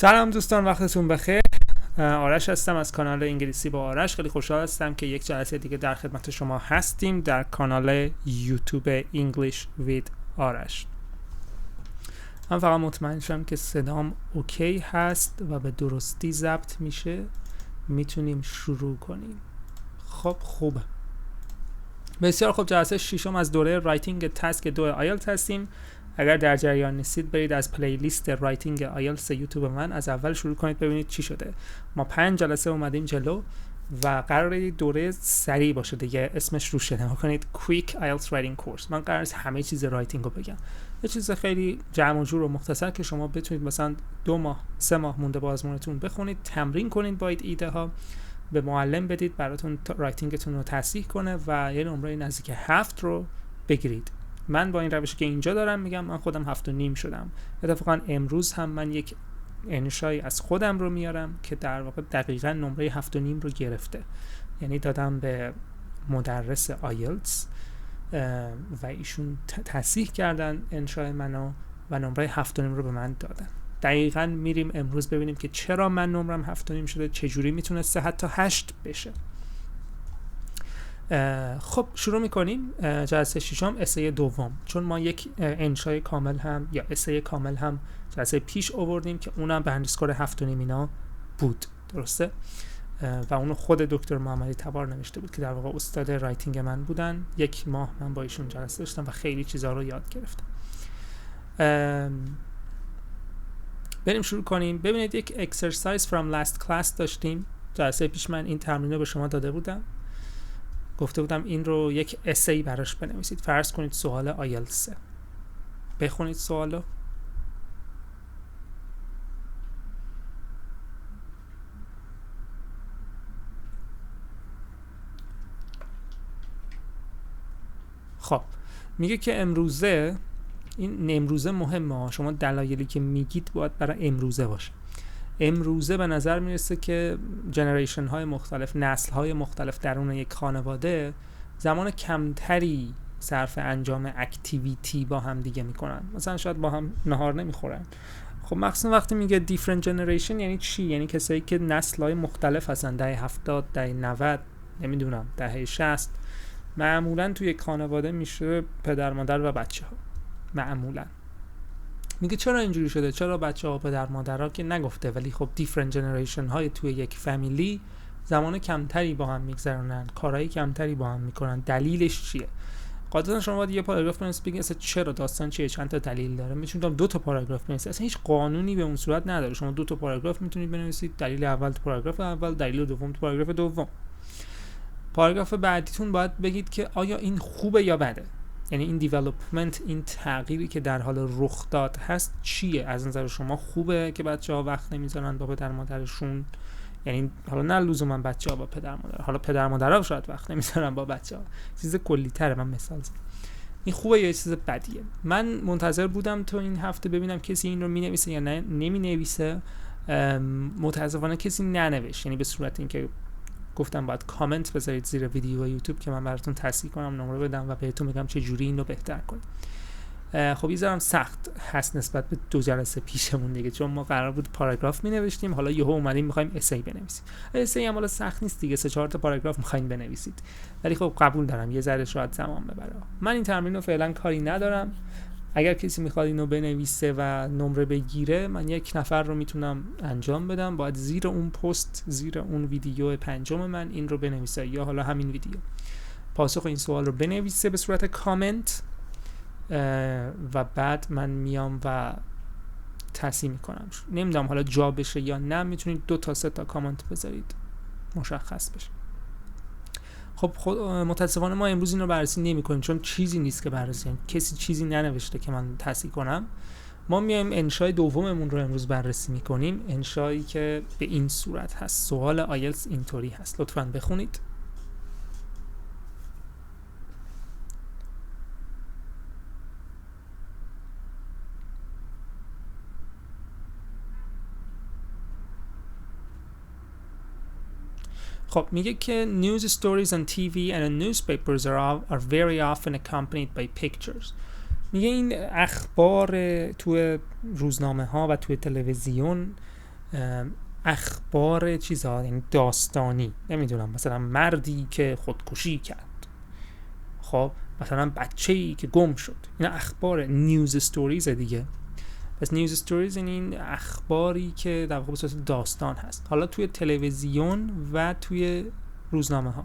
سلام دوستان، وقتتون بخیر. آرش هستم از کانال انگلیسی با آرش. خیلی خوشحال هستم که یک جلسه دیگه در خدمت شما هستیم در کانال یوتیوب English with آرش. من فقط مطمئن شم که صدام اوکی هست و به درستی ضبط میشه. میتونیم شروع کنیم. خب خوبه. بسیار خوب. جلسه ششم از دوره رایتینگ تاسک 2 آیلتس هستیم. اگر در جریان نیستید برید از پلیلیست رایتینگ آیلتس یوتیوب من از اول شروع کنید ببینید چی شده. ما 5 جلسه اومدیم جلو و قراره دوره سریع باشه دیگه. اسمش رو شده کنید Quick IELTS Writing Course. من قراره همه چیز رایتینگ رو بگم. یه چیز خیلی جمع و جور و مختصر که شما بتونید مثلا 2 ماه 3 ماه مونده با آزمونتون بخونید، تمرین کنید با ایده ها، به معلم بدید براتون رایتینگتون رو تصحیح کنه و یه نمره نزدیک 7 رو بگیرید. من با این روشی که اینجا دارم میگم من خودم 7.5 شدم. اتفاقا امروز هم من یک انشای از خودم رو میارم که در واقع دقیقاً نمره 7.5 رو گرفته. یعنی دادم به مدرس آیلتس و ایشون تصحیح کردن انشای منو و نمره 7.5 رو به من دادن. دقیقاً میریم امروز ببینیم که چرا من نمرم 7.5 شده، چجوری میتونسته حتی 8 بشه. خب شروع میکنیم. جلسه ششم اسه دوم، چون ما یک انشای کامل هم یا اسه کامل هم جلسه پیش آوردیم که اونم به اندرسکور 7.5 اینا بود، درسته؟ و اونو خود دکتر محمدی تبار نوشته بود که در واقع استاد رایتینگ من بودن. 1 ماه من با ایشون جلسه داشتم و خیلی چیزا رو یاد گرفتم. بریم شروع کنیم. ببینید یک اکسرسایز from last class داشتیم. جلسه پیش من این تمرین رو به شما داده بودم. گفته بودم این رو یک اسی براش بنویسید. فرض کنید سوال آیلتس. بخونید سوالو. خب میگه که امروزه، این امروزه مهمه. شما دلایلی که میگید باید برای امروزه باشه. امروزه به نظر میرسه که جنریشن های مختلف، نسل های مختلف درون یک خانواده زمان کمتری صرف انجام اکتیویتی با هم دیگه میکنن. مثلا شاید با هم نهار نمیخورن. خب مخصوصا وقتی میگه different generation یعنی چی؟ یعنی کسایی که نسل های مختلف هستن، دهه 70، دهه 90، نمیدونم دهه 60. معمولا توی یک خانواده میشه پدر مادر و بچه ها. معمولا میگه چرا اینجوری شده، چرا بچه ها پدر مادرها که نگفته، ولی خب different generation های توی یک فامیلی زمان کمتری با هم میگذرونن، کارهای کمتری با هم میکنن. دلیلش چیه؟ قاعدتا شما باید یه پاراگراف بنویسید بگید اصلا چرا، داستان چیه، چند تا دلیل داره. میتونید 2 تا پاراگراف بنویسید. اصلا هیچ قانونی به اون صورت نداره. شما 2 تا پاراگراف میتونید بنویسید. دلیل اول تو پاراگراف اول، دلیل دوم تو پاراگراف دوم. پاراگراف بعدیتون باید بگید که آیا این خوبه یا بده. یعنی این دیولپمنت، این تغییری که در حال رخ داد هست چیه؟ از نظر شما خوبه که بچه‌ها وقت نمیذارن با پدر مادرشون؟ یعنی حالا نه لزوما بچه‌ها با پدر مادر، حالا پدر مادرها شاید وقت نمیذارن با بچه‌ها. چیز کلی‌تره. من مثال زدم. این خوبه یا چیز بدیه؟ من منتظر بودم تو این هفته ببینم کسی این رو مینویسه یا نه نمینویسه. متاسفانه کسی ننوشت. یعنی به صورت اینکه گفتم باید کامنت بذارید زیر ویدیو یوتیوب که من براتون تصحیح کنم، نمره بدم و بهتون بگم چه جوری اینو بهتر کنید. خب یه سخت هست نسبت به 2 جلسه پیشمون دیگه، چون ما قرار بود پاراگراف می‌نوشتیم، حالا یهو اومدیم می‌خوایم اسی بنویسیم. اسی هم حالا سخت نیست دیگه، 3-4 تا پاراگراف می‌خواید بنویسید. ولی خب قبول دارم یه ذره شاید زمان ببره. من این تمرین رو فعلا کاری ندارم. اگر کسی میخواد اینو بنویسه و نمره بگیره، من 1 نفر رو میتونم انجام بدم. باید زیر اون پست، زیر اون ویدیو 5 من این رو بنویسه، یا حالا همین ویدیو پاسخ این سوال رو بنویسه به صورت کامنت و بعد من میام و تصحیح میکنم. نمیدونم حالا جا بشه یا نه. میتونید 2 تا 3 تا کامنت بذارید مشخص بشه. خب متاسفانه ما امروز این رو بررسی نمی‌کنیم چون چیزی نیست که بررسی کنیم. کسی چیزی ننوشته که من تصحیح کنم. ما میایم انشای دوممون رو امروز بررسی می‌کنیم. انشایی که به این صورت هست. سوال آیلتس اینطوری هست. لطفاً بخونید. خب میگه که news stories on TV and newspapers are very often accompanied by pictures. میگه این اخبار توی روزنامه ها و توی تلویزیون اخبار چیزها، یعنی داستانی، نمیدونم مثلا مردی که خودکشی کرد، خب مثلا بچه‌ای که گم شد، اینا اخبار نیوز استوریز دیگه. پس نیوز استوریز این اخباری که در واقع به صورت داستان هست، حالا توی تلویزیون و توی روزنامه ها.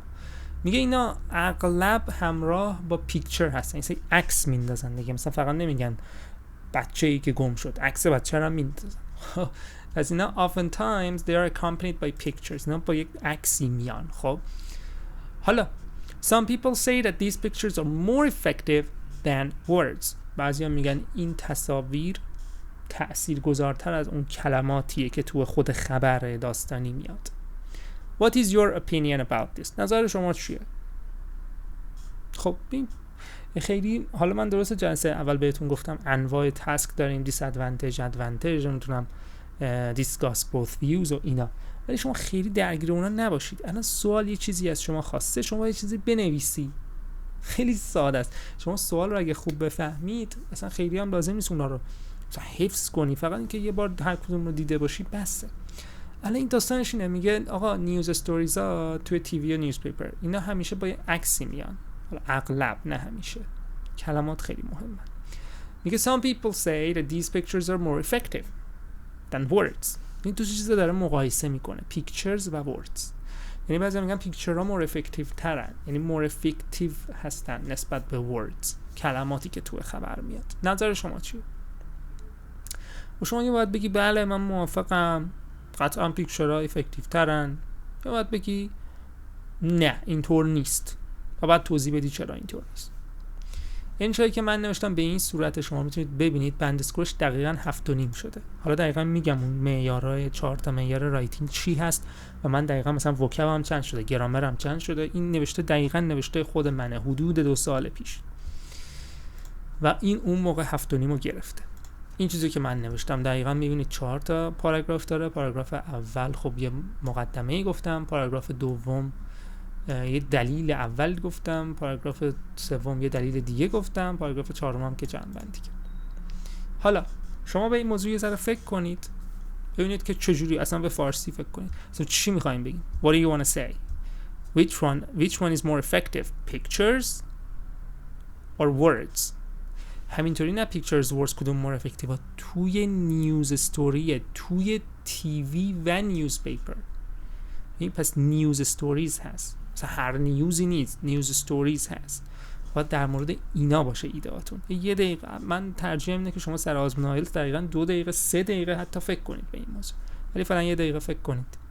میگه اینا اغلب همراه با پیکچر هستن، یعنی عکس میندازن دیگه، مثلا فقط نمیگن بچه‌ای که گم شد، عکس بچه رو میندازن. از اینا oftentimes they are accompanied by pictures، اینا با یک عکسی میان. خب حالا some people say that these pictures are more effective than words. بعضیا میگن این تصاویر تأثیرگذارتر از اون کلماتیه که تو خود خبر داستانی میاد. What is your opinion about this؟ نظر شما چیه؟ خب خیلی، حالا من درست جلسه اول بهتون گفتم انواع تاسک داریم، disadvantage، advantage، نمیتونم discuss both views و اینا، ولی شما خیلی درگیر اونا نباشید. الان سوال یه چیزی از شما خواسته، شما یه چیزی بنویسی، خیلی ساده است. شما سوال رو اگه خوب بفهمید اصلا خیلی هم لازم نیست اونا رو مثلا حفظ کنی، فقط اینکه یه بار هر کدوم رو دیده باشی بسه. الان این داستانش اینه، میگه آقا نیوز استوریز ها توی تیوی و نیوزپیپر اینا همیشه با عکسی میان، حالا اغلب، نه همیشه، کلمات خیلی مهمه. میگه some people say that these pictures are more effective than words. این دو چیزا داره مقایسه میکنه، pictures و words. یعنی بعضی میگن پیکچرها more effective ترن، یعنی more effective هستن نسبت به words، کلماتی که توی خبر میاد. نظر شما چیه؟ و شما باید بگی بله من موافقم، قطعا پیکچرها افکتیو ترن، یا باید بگی نه اینطور نیست و بعد توضیح بدی چرا اینطور نیست. این چیزی که من نوشتم به این صورت شما میتونید ببینید بند اسکورش دقیقاً 7.5 شده. حالا دقیقاً میگم اون معیارهای 4 تا معیار رایتینگ چی هست و من دقیقاً مثلا وکبم چند شده، گرامرم چند شده. این نوشته دقیقاً نوشته خود منه، حدود 2 سال پیش، و این اون موقع 7.5 رو گرفته. این چیزی که من نوشتم دقیقاً میبینید 4 تا پاراگراف داره. پاراگراف اول خب یه مقدمه‌ای گفتم، پاراگراف دوم یه دلیل اول گفتم، پاراگراف سوم یه دلیل دیگه گفتم، پاراگراف چهارم هم که جمع‌بندی کردم. حالا شما به این موضوع یه ذره فکر کنید، ببینید که چجوری اصلا به فارسی فکر کنید. اصلا چی می‌خواید بگین؟ What do you want to say? Which one is more effective? Pictures or words؟ همینطوری نه pictures words کدوم more effective، توی نیوز استوری، توی تیوی و نیوزپیپر. این پس نیوز استوریز هست، مثلا هر نیوزی نیست، نیوز استوریز هست. باید در مورد اینا باشه ایدهاتون. یه دقیقه من ترجیح اینه که شما سر آزمون آیلتس دقیقاً 2 دقیقه 3 دقیقه حتی فکر کنید به این موضوع، ولی فعلا 1 دقیقه فکر کنید.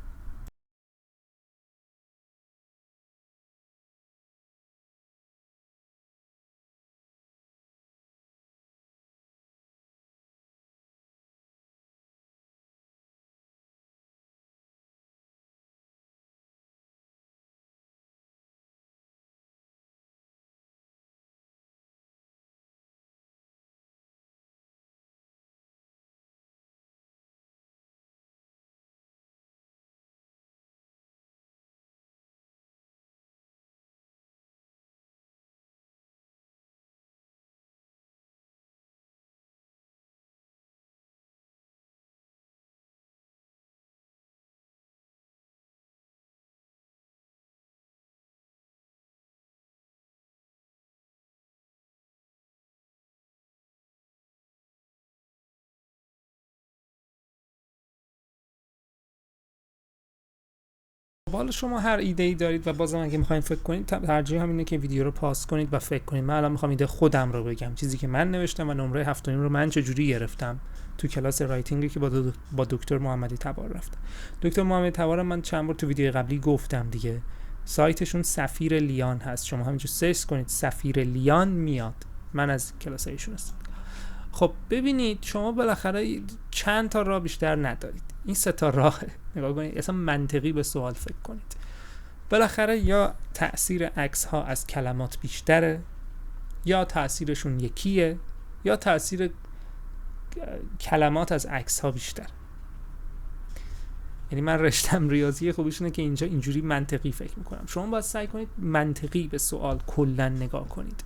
حالا شما هر ایده‌ای دارید و بازم اگه می‌خواید فکر کنید، ترجیح همینه که ویدیو رو پاس کنید و فکر کنید. من الان می‌خوام ایده خودم رو بگم، چیزی که من نوشتم و نمره 7.5 رو من چجوری گرفتم تو کلاس رایتینگی که با دکتر محمدی تبار رفتم. دکتر محمدی تبار من چند بار تو ویدیو قبلی گفتم دیگه، سایتشون سفیر لیان هست، شما همینجور سرچ کنید سفیر لیان میاد، من از کلاس ایشون هستم. خب ببینید شما بالاخره چند تا راه بیشتر ندارید، این 3 تا راهه. نگاه کنید اصلا منطقی به سوال فکر کنید. بالاخره یا تأثیر عکس ها از کلمات بیشتره، یا تأثیرشون یکیه، یا تأثیر کلمات از عکس ها بیشتر. یعنی من رشتم ریاضی خوبیشونه که اینجا اینجوری منطقی فکر میکنم. شما باید سعی کنید منطقی به سوال کلا نگاه کنید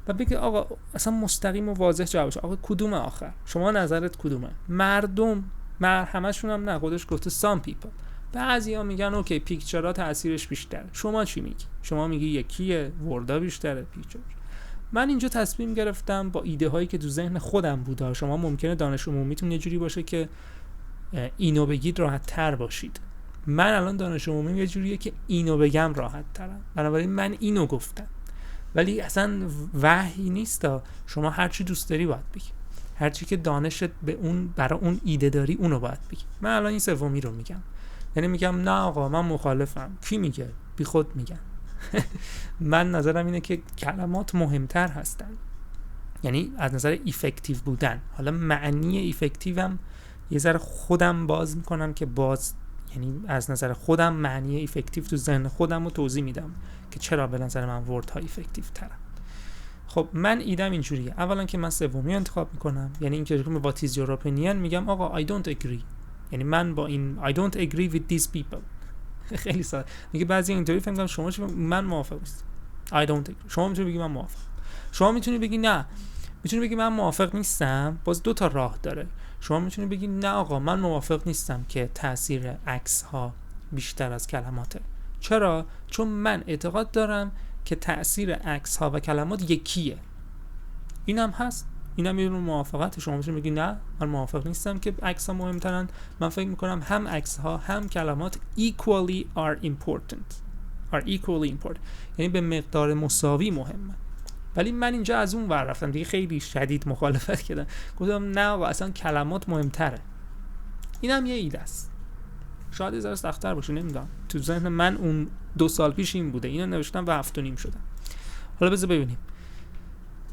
و بگید آقا اصلا مستقیم و واضح جوابش، آقا کدومه آخر؟ شما نظرت کدومه؟ مردم همشون هم نه، خودش گفته some people. بعضیا میگن اوکی پیکچرها تاثیرش بیشتره. شما چی میگی؟ شما میگی یکیه، وردا بیشتره پیکچر. من اینجا تصمیم گرفتم با ایده هایی که تو ذهن خودم بوده. شما ممکنه دانش عمومیتون یه جوری باشه که اینو بگید راحت تر باشید. من الان دانش عمومیم یه جوریه که اینو بگم راحت ترم، بنابراین من اینو گفتم. ولی اصلا وحی نیست، شما هر چی دوست داری باید بگی، هر چی که دانشت به اون برای اون ایده داری اونو باید بگی. من الان این سومی رو میگم، یعنی میگم نه آقا من مخالفم. کی میگه؟ بی خود میگم. من نظرم اینه که کلمات مهمتر هستن، یعنی از نظر ایفکتیو بودن. حالا معنی ایفکتیوم یه ذره خودم باز میکنم که یعنی از نظر خودم معنی ایفکتیو تو ذهن خودم رو توضیح میدم که چرا به نظر من ورد ها ایفکتیو ترن. خب من ایدم اینجوریه، اولا که من سومی انتخاب میکنم، یعنی این که با what is your opinion میگم آقا I don't agree، یعنی من با این I don't agree with these people. خیلی ساده. میگه بعضی اینطوری فهمیدم شما چی؟ من موافق نیستم. I don't agree. شما میتونی بگی من موافق، شما میتونی بگی نه، میتونی بگی من موافق نیستم. باز دو تا راه داره. شما میتونی بگی نه آقا من موافق نیستم که تاثیر عکس ها بیشتر از کلماته. چرا؟ چون من اعتقاد دارم که تاثیر عکس ها و کلمات یکیه. اینم هست، اینم یه نوع موافقت. شما میتونی بگی نه من موافق نیستم که عکس ها مهمترن. من فکر میکنم هم عکس ها هم کلمات equally important. یعنی به مقدار مساوی مهمه. ولی من اینجا از اون ور رفتم دیگه، خیلی شدید مخالفت کردم، گفتم نه آقا اصلا کلمات مهمتره. اینم یه ایده است، شاید یه ذره سخت‌تر باشه، نمیدونم. تو ذهن من اون 2 سال پیش این بوده، اینو نوشتم و 7.5 شدم. حالا بذار ببینیم.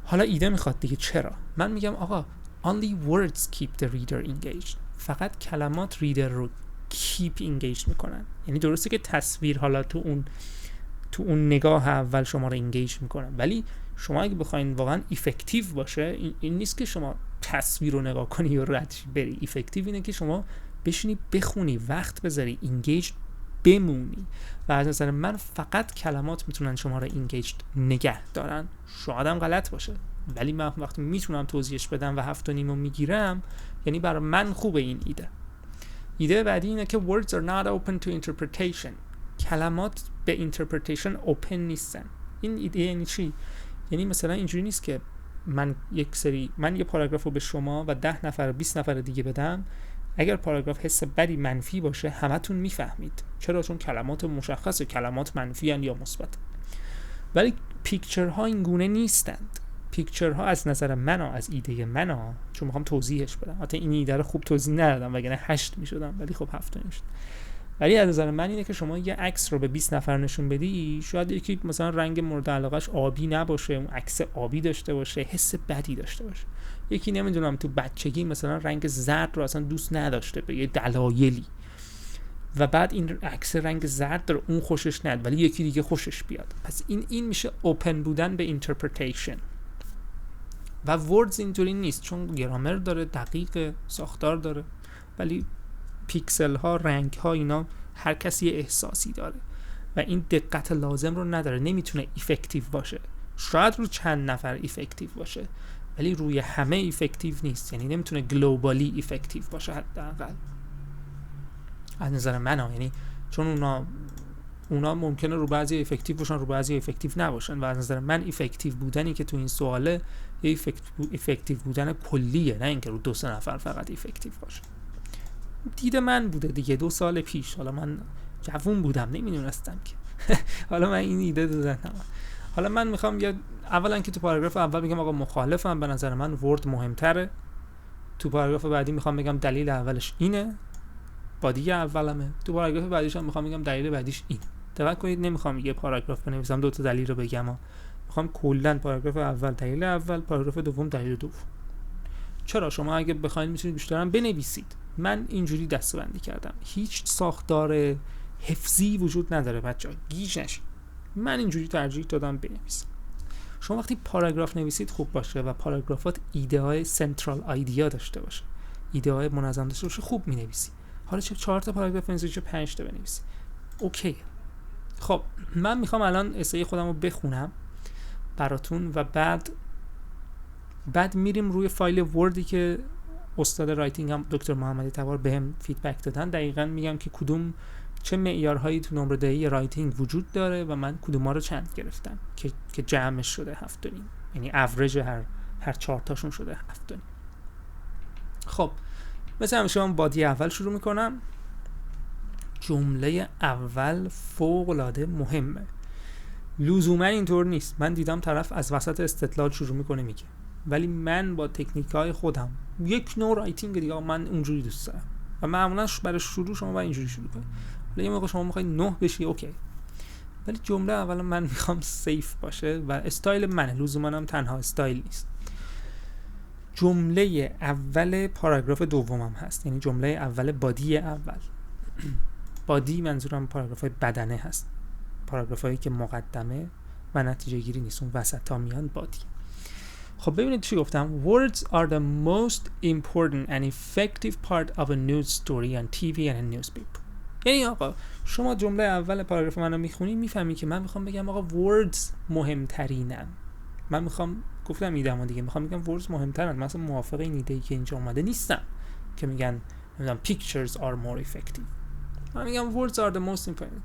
حالا ایده میخواد دیگه چرا. من میگم آقا only words keep the reader engaged. فقط کلمات ریدر رو keep engaged میکنن. یعنی درسته که تصویر حالا تو اون نگاه اول شما رو engage میکنن، ولی شما اگه بخواین واقعا ایفکتیو باشه این نیست که شما تصویر رو نگاه کنی و رد بری. ایفکتیو اینه که شما بشینی بخونی، وقت بذاری، engaged بمونی. و از نظر من فقط کلمات میتونن شما رو engaged نگه دارن. شاید هم غلط باشه، ولی من وقتی میتونم توضیحش بدم و 7.5 میگیرم، یعنی برای من خوبه این ایده. ایده بعدی اینه که words are not open to interpretation. کلمات به interpretation open نیستن. این ایده یعنی چی؟ یعنی مثلا اینجوری نیست که من یه پاراگراف رو به شما و 10 نفر 20 نفر دیگه بدم، اگر پاراگراف حس بدی منفی باشه همتون میفهمید. چرا؟ چون کلمات مشخصه، کلمات منفی ان یا مثبت. ولی پیکچرها این گونه نیستند. پیکچرها از نظر من، از ایده من، چون میخوام توضیحش بدم، حتی این ایده رو خوب توضیح ندادم وگرنه 8 میشدم، ولی خب 7 نمیشد. ولی از نظر من اینه که شما یه عکس رو به 20 نفر نشون بدی، شاید یکی مثلا رنگ مورد علاقهش آبی نباشه، اون عکس آبی داشته باشه، حس بدی داشته باشه. یکی نمیدونم تو بچگی مثلا رنگ زرد رو اصلا دوست نداشته به یه دلایلی، و بعد این عکس رنگ زرد داره اون خوشش نیاد ولی یکی دیگه خوشش بیاد. پس این میشه اوپن بودن به اینترپریتیشن. و وردز اینطوری نیست، چون گرامر داره، دقیق ساختار داره، ولی پیکسل ها، رنگ ها، اینا هر کسی یه احساسی داره و این دقت لازم رو نداره. نمیتونه ایفکتیو باشه. شاید رو چند نفر ایفکتیو باشه ولی روی همه ایفکتیو نیست. یعنی نمیتونه گلوبالی ایفکتیو باشه حداقل از نظر من یعنی چون اونا ممکنه رو بعضی ایفکتیو باشن، رو بعضی ایفکتیو نباشن. و از نظر من ایفکتیو بودنی که تو این سواله یه ایفکتیو بودن کلیه، نه اینکه رو 2-3 نفر فقط ایفکتیو باشه. دید من بوده دیگه 2 سال پیش. حالا من جوون بودم نمیدونستم که حالا من این ایده دادم. حالا من میخوام اولا که تو پاراگراف اول بگم آقا مخالفم، به نظر من ورد مهمتره. تو پاراگراف بعدی میخوام بگم دلیل اولش اینه، بادی اولمه. تو پاراگراف بعدیش هم میخوام بگم دلیل بعدیش این. توجه کنید نمیخوام یه پاراگراف بنویسم 2 تا دلیل رو بگم، میخوام کلا پاراگراف اول دلیل اول، پاراگراف دوم دلیل دوم. چرا؟ شما اگه بخواید میتونید بیشتر هم بنویسید. من اینجوری دسته‌بندی کردم، هیچ ساختار حفظی وجود نداره بچه‌ها، گیج نشید. من اینجوری ترجیح دادم بنویسم. شما وقتی پاراگراف نویسید خوب باشه و پاراگرافات ایده های سنترال ایدیا داشته باشه، ایده های منظم داشته باشه، خوب مینویسی. حالا چه 4 تا پاراگراف بنویسی، چه 5 تا بنویسی، اوکی. خب من میخوام الان اسای خودم رو بخونم براتون و بعد میریم روی فایل وردی که استاد رایتینگ هم دکتر محمدی تبار بهم فیدبک دادن، دقیقاً میگم که کدوم چه معیارهایی تو نمره‌دهی رایتینگ وجود داره و من کدوما رو چند گرفتم که جمعش شده 7.5، یعنی اوریج هر 4 تاشون شده 7.5. خب مثلا همیشه من بادی اول شروع میکنم. جمله اول فوق العاده مهمه. لزوما اینطور نیست، من دیدم طرف از وسط استدلال شروع میکنه میگه، ولی من با تکنیک‌های خودم یک نوع رایتینگ دیگه من اونجوری دوست دارم و معمولا برای شروع شما باید اینجوری شروع کنید. حالا یه موقع شما میخواید 9 بشی اوکی، ولی جمله اول من میخوام سیف باشه و استایل منه، لزوما هم تنها استایل نیست. جمله اول پاراگراف دومم هست، یعنی جمله اول بادی اول. بادی منظورم پاراگراف بدنه هست، پاراگراف هایی که مقدمه و نتیجه گیری نیست، اون وسط ها میان بادی. خب ببینید چی گفتم. Words are the most important and effective part of a news story on TV and a newspaper. یعنی آقا شما جمله اول پاراگراف منو میخونی میفهمی که من میخوام بگم آقا words مهمترینن. من میخوام گفتم ایده‌مو دیگه، میخوام بگم words مهمترن. مثلا موافق این ایده‌ای که اینجا اومده نیستم که میگن نمیدونم pictures are more effective. من میگم words are the most important.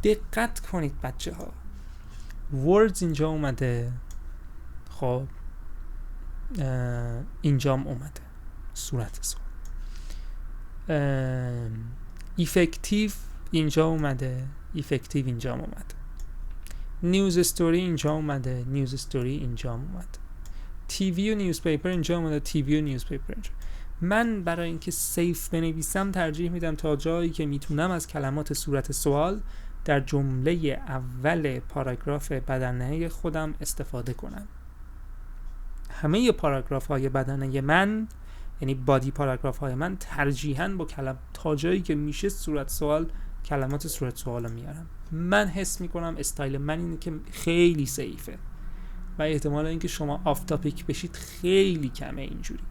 دقت کنید بچه ها، words اینجا اومده، خب اینجام اومده صورت سوال. effective اینجا اومده، effective اینجا اومده. نیوز استوری اینجا اومده، نیوز استوری اینجا اومده. تیوی و نیوزپیپر اینجا اومده، تیوی و نیوزپیپر اینجا. من برای اینکه سیف بنویسم ترجیح میدم تا جایی که میتونم از کلمات صورت سوال در جمله اول پاراگراف بدنه خودم استفاده کنم. همه پاراگراف های بدنه من، یعنی بادی پاراگراف های من، ترجیحاً با تا جایی که میشه صورت سوال، کلمات صورت سوال رو میارم. من حس میکنم استایل من اینه که خیلی سیفه و احتمال اینکه شما آف تاپیک بشید خیلی کمه اینجوری.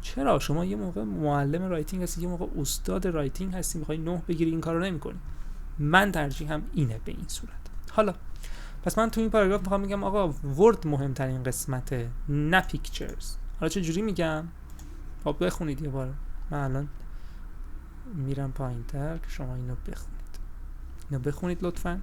چرا؟ شما یه موقع معلم رایتینگ هستی، یه موقع استاد رایتینگ هستی، میخوای 9 بگیری، این کارو نمیکنی. من ترجیحم اینه به این صورت. حالا پس من تو این پاراگراف میخوام بگم آقا ورد مهمترین قسمته، نه پیکچرز. حالا چه جوری میگم؟ خب بخونید یه بار. من الان میرم پایین‌تر که شما اینو بخونید. اینو بخونید لطفاً.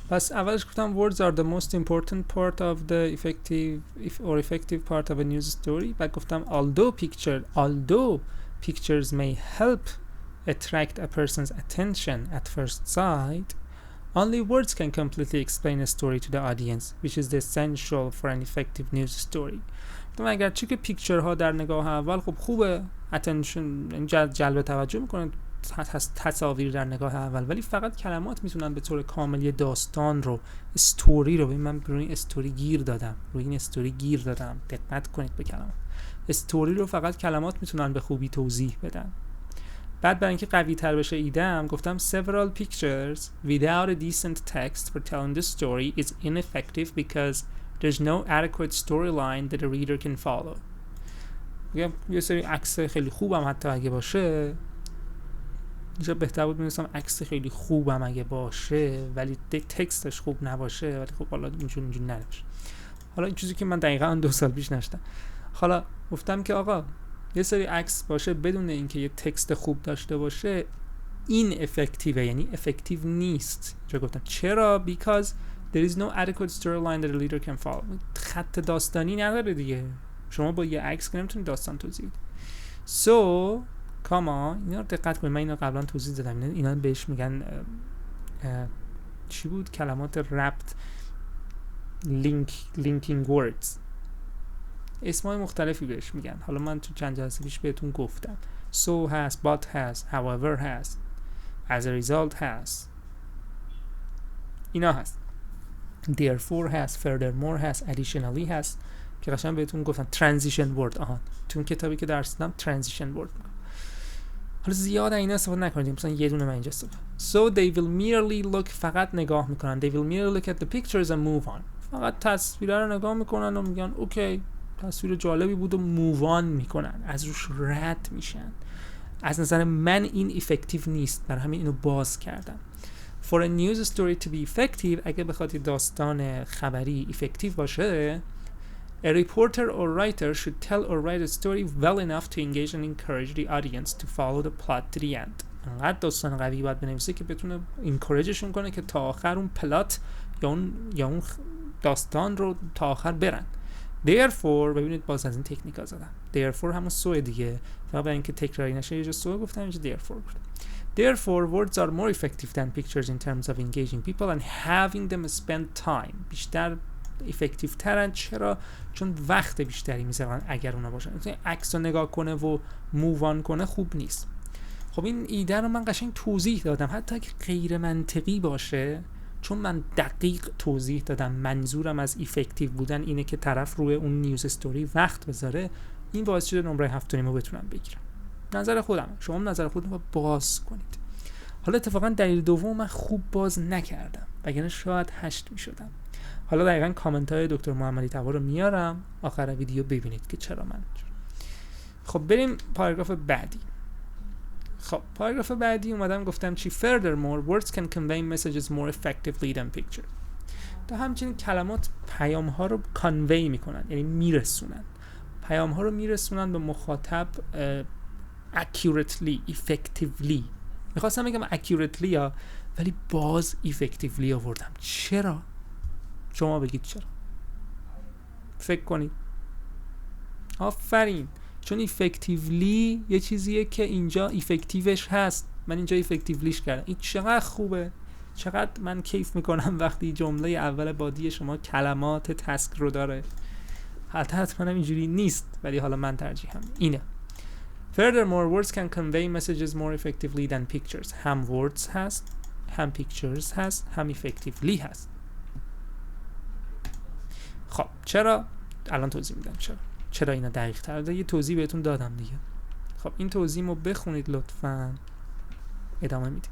پس اولش گفتم words are the most important part of the effective part of a news story. بعد گفتم although pictures may help attract a person's attention at first sight, only words can completely explain a story to the audience, which is the essential for an effective news story. گفتم اگرچه که پیکچر ها در نگاه اول خب خوبه، attention جلب توجه میکنه، تصاویر در نگاه اول، ولی فقط کلمات میتونن به طور کامل داستان رو، استوری رو، من روی این استوری گیر دادم، دقت کنید به کلمات. استوری رو فقط کلمات میتونن به خوبی توضیح بدن. بعد برای اینکه قوی تر بشه ایدم گفتم several pictures without a decent text for telling the story is ineffective because there's no adequate storyline that the reader can follow. یه سری عکس خیلی خوبم حتی اگه باشه، اینجا بهتر بود می‌نویسم عکس خیلی خوبم اگه باشه ولی تکستش خوب نباشه، ولی خب حالا اینجوری نباشه. حالا این چیزی که من دقیقاً 2 سال پیش نشدم. حالا گفتم که آقا یه سری عکس باشه بدون اینکه یه تکست خوب داشته باشه، این افکتیوه، یعنی افکتیو نیست. چرا گفتم؟ چرا؟ because there is no adequate storyline that a reader can follow. خط داستانی نداره دیگه. شما با یه عکس که نمیتونید داستان توضیح بدید. So کاما، اینا رو دقت کنید، من اینا قبلا توضیح دادم، اینا بهش میگن چی بود؟ کلمات ربط، linking words، اسمای مختلفی بهش میگن. حالا من تو چند جلسه پیش بهتون گفتم. so has، but has، however has، as a result has، اینا هست. therefore has، furthermore has، additionally has که قشنگ بهتون گفتم. transition word، تو اون کتابی که درس دادم transition word. حالا زیاد اینا استفاده نکنید، مثلا یه دونه من اینجا استفاده. so they will merely look، فقط نگاه میکنن. they will merely look at the pictures and move on، فقط تصویر رو نگاه میکنن و میگن اوکی تصویر جالبی بود و مووان میکنن، از روش رد میشن. از نظر من این افکتیو نیست، برای همین اینو باز کردم. For a news story to be effective، اگه بخواد داستان خبری افکتیو باشه، a reporter or writer should tell or write a story well enough to engage and encourage the audience to follow the plot to the end. انقدر داستان قوی باید بنویسه که بتونه انکوریجشون کنه که تا آخر اون پلات یا اون داستان رو تا آخر برن. therefore، ببینید باز از این تکنیکا زدم. therefore همون سو دیگه، فقط برای اینکه تکراری نشه یه جا سو گفتم، اینجا therefore گفتم. therefore words are more effective than pictures in terms of engaging people and having them spend time. بیشتر افکتیو ترن. چرا؟ چون وقت بیشتری میذارن اگر اونا باشن. مثلا عکس رو نگاه کنه و مووان کنه خوب نیست. خب این ایده رو من قشنگ توضیح دادم، حتی اگه غیر منطقی باشه، چون من دقیق توضیح دادم منظورم از افکتیو بودن اینه که طرف روی اون نیوز استوری وقت بذاره. این باعث شده نمره 7.5 رو بتونم بگیرم. نظر خودم، شما نظر خودتون رو باز کنید. حالا اتفاقا دلیل دوم من خوب باز نکردم، وگرنه شاید 8 میشدم. حالا دقیقاً کامنت های دکتر محمدی طبا رو میارم آخر ویدیو ببینید که چرا من. خب بریم پاراگراف بعدی. خب پاراگراف بعدی اومدم گفتم چی؟ furthermore words can convey messages more effectively than pictures. تا همچنین کلمات پیام ها رو کانوی میکنن، یعنی میرسونن، پیام ها رو میرسونن به مخاطب accurately، effectively. میخواستم بگم accurately ها، ولی باز effectively آوردم. چرا؟ شما بگید چرا؟ فکر کنید. آفرین، چون افکتیولی یه چیزیه که اینجا افکتیوش هست، من اینجا افکتیولیش کردم. این چقدر خوبه، چقدر من کیف میکنم وقتی جمله اول بادی شما کلمات تسک رو داره. حتما اینجوری نیست، ولی حالا من ترجیحم اینه. Furthermore words can convey messages more effectively than pictures. هم words هست، هم pictures هست، هم effectively هست. خب چرا؟ الان توضیح میدم چرا اینا دقیق تر. یه توضیح بهتون دادم دیگه. خب این توضیح رو بخونید لطفاً، ادامه میدیم.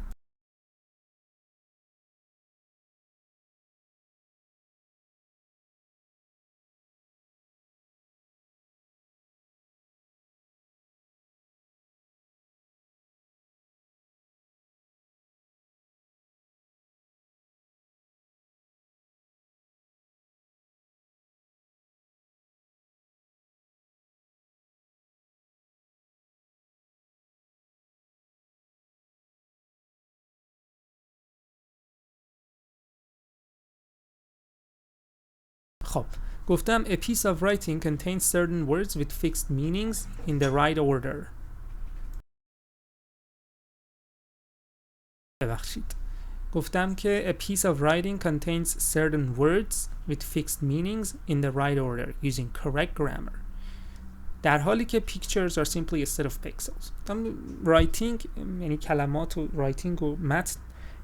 خب گفتم a piece of writing contains certain words with fixed meanings in the right order. ببخشید، گفتم که a piece of writing contains certain words with fixed meanings in the right order using correct grammar. در حالی که pictures are simply a set of pixels. writing یعنی کلمات و writing و متن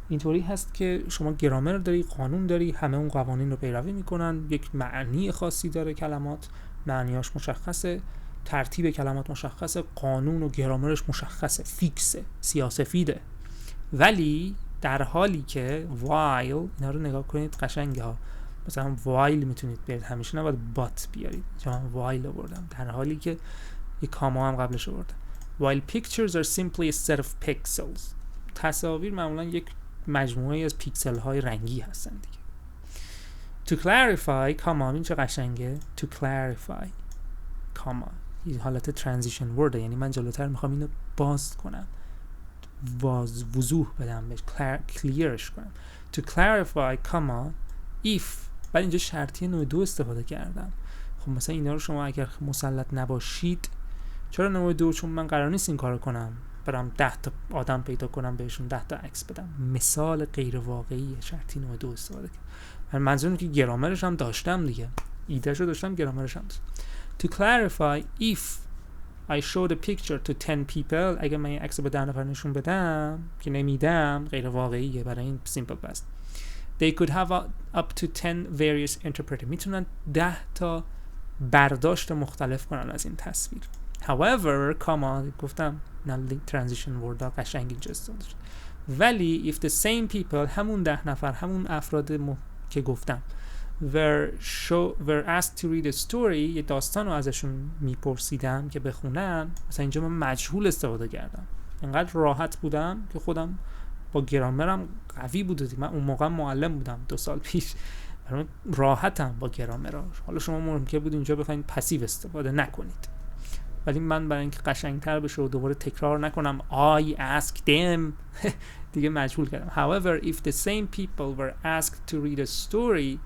اینطوری هست که شما گرامر داری، قانون داری، همه اون قوانین رو پیروی میکنن، یک معنی خاصی داره کلمات، معنیاش مشخصه، ترتیب کلمات مشخصه، قانون و گرامرش مشخصه، فیکسه، سیاه‌سفیده. ولی در حالی که while، اینا رو نگاه کنید قشنگه ها، مثلا while میتونید برید، همیشه نباید but بیارید، چون من while آوردم در حالی که یک کاما هم قبلش آوردم. while pictures are simply a set of pixels. تصاویر معمولا یک مجموعه از پیکسل های رنگی هستن دیگه. To clarify، کاما، این چه قشنگه، to clarify، کاما، این حالت transition word، یعنی من جلوتر میخوام اینو باز کنم، وضوح بدم بهش، clearش کنم. To clarify، کاما، if، بعد اینجا شرطی نوع 2 استفاده کردم. خب مثلا اینا رو شما اگر مسلط نباشید چرا نمره 2؟ چون من قرار نیست این کارو کنم، برم 10 تا آدم پیدا کنم بهشون 10 تا عکس بدم. مثال غیر واقعیه، شرطی نمره 2 استفاده کنم. منظورم که گرامرش هم داشتم دیگه، ایدهشو داشتم، گرامرش هم داشتم. To clarify, if I showed a picture to 10 people، اگه من این عکس به 10 نفر نشون بدم که نمیدم، غیر واقعیه برای این simple past. They could have up to 10 various interpretation. میتونن 10 تا برداشت مختلف کنن از این تصویر. However, گفتم transition word ها قشنگ اینجا استفاده شد. ولی if the same people، همون 10 نفر، همون افراد که گفتم were asked to read a story، یه داستان رو ازشون میپرسیدم که بخونن، مثلا اینجا من مجهول استفاده کردم، اینقدر راحت بودم که خودم با گرامرم قوی بودم. من اون موقع معلم بودم 2 سال پیش، راحتم با گرامر. حالا شما ممکنه بود اینجا بخواید پسیو استفاده نکنید، ولی من برای اینکه قشنگتر بشه و دوباره تکرار نکنم I asked them دیگه مجهول کردم. However, if the same people were asked to read a story،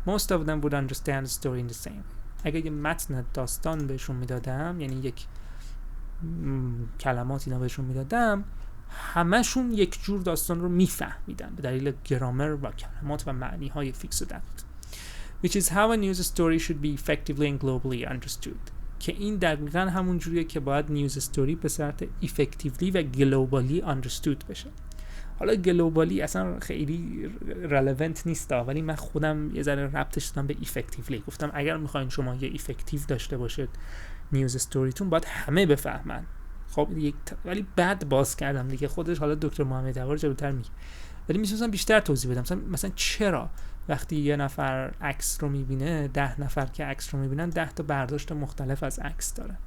most of them would understand the story in the same way. اگه یه متن داستان بهشون میدادم، یعنی یک کلماتی بهشون میدادم، همشون یک جور داستان رو میفهمیدن به دلیل گرامر و کلمات و معنی های فیکس و دقیق. Which is how a news story should be effectively and globally understood. که این دقیقاً همون جوریه که باید نیوز استوری به صورت effectively و globally understood بشه. حالا globally اصلا خیلی relevant نیست، ولی من خودم یه ذره ربطش دادم به effectively. گفتم اگر میخواین شما یه effective داشته باشید نیوز استوریتون، باید همه بفهمن. خب ولی بعد باز کردم دیگه، خودش حالا دکتر محمد عوار جلوتر میگه، ولی میتونم بیشتر توضیح بدم. مثلا چرا وقتی یه نفر عکس رو میبینه، 10 نفر که عکس رو میبینن 10 تا برداشت مختلف از عکس داره.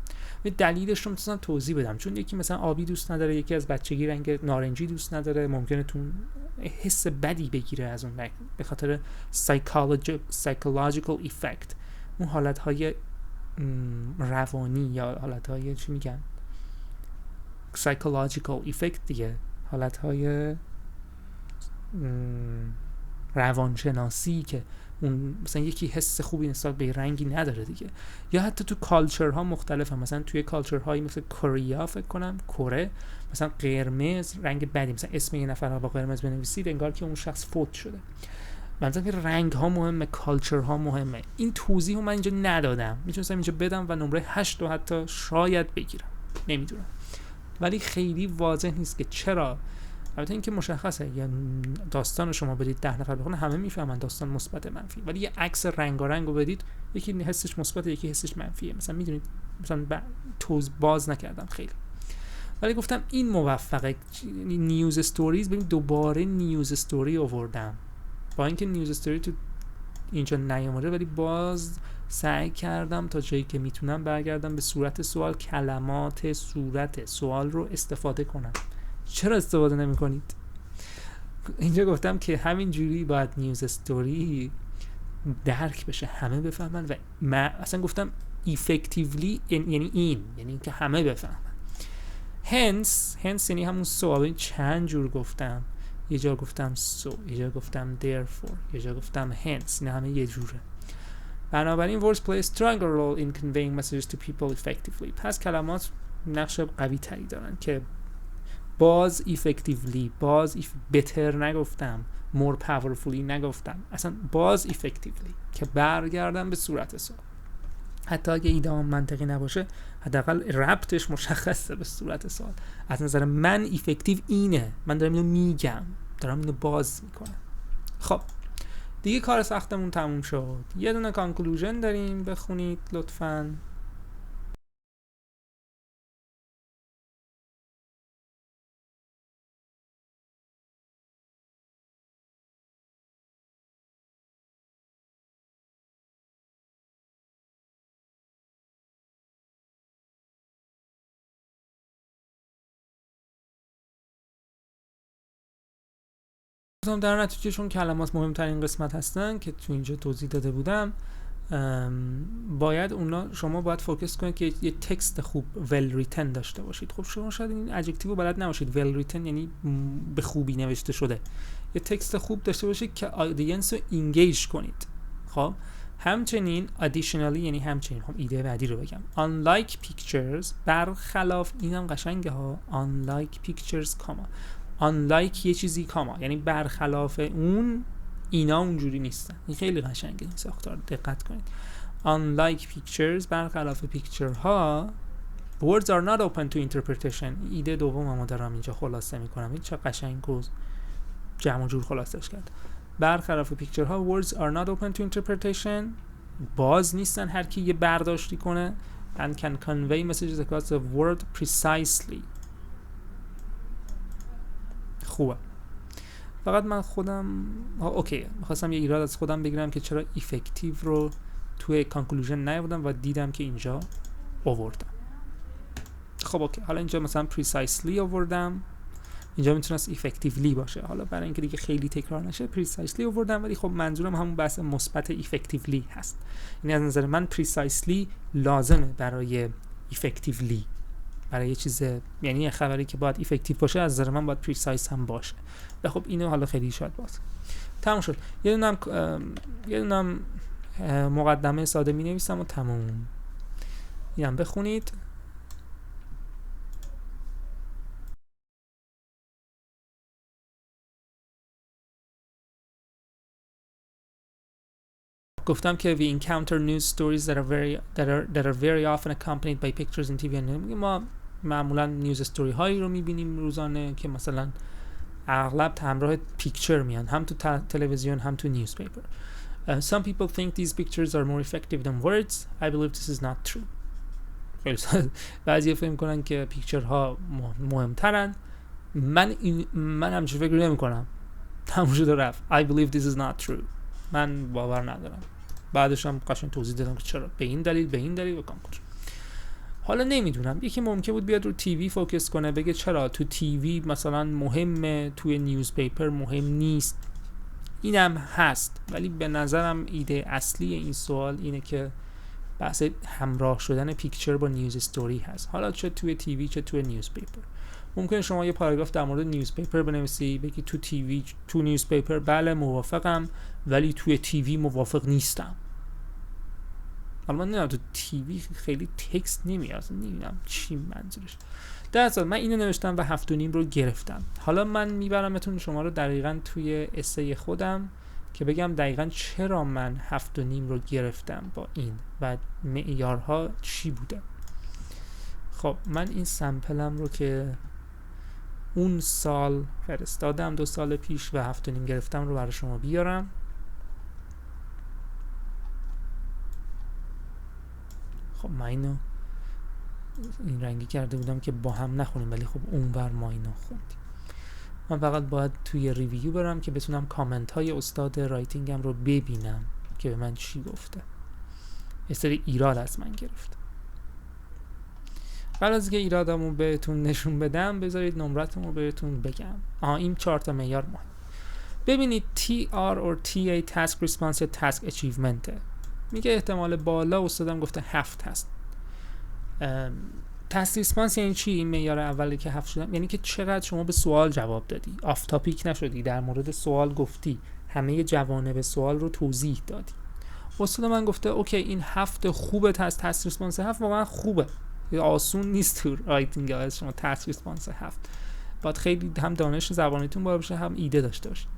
و دلیلش رو میتونم توضیح بدم. چون یکی مثلا آبی دوست نداره، یکی از بچگی رنگ نارنجی دوست نداره، ممکنه تو حس بدی بگیره از اون رنگ به خاطر psychological effect، اون حالتهای روانی یا حالتهای چی میگن psychological effect دیگه، حالتهای روانشناسی که اون مثلا یکی حس خوبی نسبت به رنگی نداره دیگه. یا حتی تو کالچرها مختلفه، مثلا توی کالچرهایی مثل کره فکر کنم، کره مثلا قرمز رنگ بدی، مثلا اسم یه نفر با قرمز بنویسید انگار که اون شخص فوت شده. مثلا که رنگ ها مهمه، کالچر ها مهمه. این توضیح رو من اینجا ندادم، میتونستم اینجا بدم و نمره 8 رو حتی شاید بگیرم، نمیدونم، ولی خیلی واضح نیست که چرا. البته اینکه مشخصه یه داستان رو شما بدید 10 نفر بخونن همه میفهمن داستان مثبت منفی، ولی یه عکس رنگارنگ رو بدید یکی حسش مثبت یکی حسش منفیه. مثلا میدونید مثلا باز نکردم خیلی، ولی گفتم این موفقه. نیوز استوریز، ببین دوباره نیوز استوری آوردم با اینکه نیوز استوری تو اینجا نیامده، ولی باز سعی کردم تا جایی که میتونم برگردم به صورت سوال، کلمات صورت سوال رو استفاده کنم. چرا استفاده نمی کنید؟ اینجا گفتم که همین جوری باید نیوز استوری درک بشه، همه بفهمن. و من اصلا گفتم effectively یعنی که همه بفهمن. hence یعنی همون سوال. چند جور گفتم، یه جا گفتم so، یه جا گفتم therefore، یه جا گفتم hence، نه همه یه جوره. بنابراین words play a stronger role in conveying messages to people effectively. پس کلمات نقش قوی تری دارن که باز effectively، better نگفتم، more powerfully نگفتم، اصلا باز effectively که برگردم به صورت سوال. حتی اگه ایده‌ام منطقی نباشه، حداقل ربطش مشخصه به صورت سوال. از نظر من effective اینه، من دارم اینو میگم، دارم اینو باز میکنم. خب دیگه کار سختمون تموم شد. یه دونه کانکلوژن داریم، بخونید لطفاً. در نتیجه چون کلمات مهمترین قسمت هستن که تو اینجا توضیح داده بودم، باید شما باید فوکس کنید که یه تکست خوب well written داشته باشید. خب شما شاید این ادجکتیو بلد نباشید، well written یعنی به خوبی نوشته شده. یه تکست خوب داشته باشید که آدینس رو انگیج کنید. خب همچنین additionally یعنی همچنین، هم ایده بعدی رو بگم. unlike pictures برخلاف، اینم قشنگه ها، unlike pictures کاما، unlike یه چیزی کاما یعنی برخلاف اون اینا اونجوری نیستن. این خیلی قشنگه این ساختار، دقت کنید. unlike pictures برخلاف پیکچر ها words are not open to interpretation. ایده دوممو دارم اینجا خلاصه میکنم. این چه قشنگ و جمع و جور خلاصش کرد. برخلاف پیکچر ها words are not open to interpretation، باز نیستن هر کی یه برداشتی کنه. and can convey messages across the word precisely. خوبه. فقط من خودم اوکی میخواستم یه ایراد از خودم بگیرم که چرا effective رو توی conclusion نیاوردم و دیدم که اینجا آوردم. خب اوکی، حالا اینجا مثلا precisely آوردم، اینجا میتونست effectively باشه. حالا برای اینکه دیگه خیلی تکرار نشه precisely آوردم، ولی خب منظورم همون بحث مثبت effectively هست. یعنی از نظر من precisely لازمه برای effectively، برای یه چیز، یعنی یه خبری که باید effective باشه از نظر من باید precise هم باشه. و خب اینو حالا خیلی شاید باز تموم شد. یه دونم مقدمه ساده می نویسم و تموم. اینم بخونید. گفتم که we encounter news stories that are very often accompanied by pictures in TV and ما معمولا نیوز استوری هایی رو میبینیم روزانه که مثلا اغلب همراه پیکچر میان، هم تو تلویزیون هم تو نیوز پیپر. Some people think these pictures are more effective than words. I believe this is not true. بعضی فکر میکنن که پیکچر ها مهمترن. من همچین فکر نمی کنم. تموم شده رفت. I believe this is not true. من باور ندارم. بعدش هم قشنگ توضیح دادم که چرا، به این دلیل و کانکلوژن. حالا نمیدونم، یکی ممکن بود بیاد رو تیوی فوکس کنه بگه چرا تو تیوی مثلا مهمه، توی نیوز پیپر مهم نیست. اینم هست، ولی به نظرم ایده اصلی این سوال اینه که بحث همراه شدن پیکچر با نیوز استوری هست. حالا چه توی تیوی چه توی نیوز پیپر. ممکنه شما یه پاراگراف در مورد نیوز پیپر بنویسی، بگی تو تیوی تو نیوز پیپر بله موافقم، ولی توی تیوی موافق نیستم. حالا من نمیدونم تو تیوی خیلی تکست نمیاد، نمیدونم چی منظورش. در اصل من اینو نوشتم و 7.5 رو گرفتم. حالا من میبرمتون شما رو دقیقاً توی اسه خودم که بگم دقیقاً چرا من 7.5 رو گرفتم با این و معیارها چی بوده. خب من این سمپلم رو که اون سال فرستادم 2 سال پیش و 7.5 گرفتم رو برای شما بیارم. خب من اینو این رنگی کرده بودم که با هم نخونیم، ولی خب اونور ما اینو خوندیم. من فقط باید توی ریویو برم که بتونم کامنت های استاد رایتینگم رو ببینم که به من چی گفته. یه سری ایراد از من گرفت. قبل از که ایرادمو بهتون نشون بدم بذارید نمراتمو بهتون بگم. این 4 تا معیار مهم. ببینید TR or TA task response یا task achievement میگه احتمال بالا استادم گفته 7 هست. task response یعنی چی؟ این معیار اولی که 7 شدم یعنی که چقدر شما به سوال جواب دادی، آف تاپیک نشدی، در مورد سوال گفتی، همه جوانب سوال رو توضیح دادی. استاد من گفته اوکی این 7 خوبه، task response 7 واقعا خوبه. آسون نیست تو رایتینگ از شما task response 7. باید خیلی هم دانش زبانیتون بالا باشه هم ایده داشته باشید.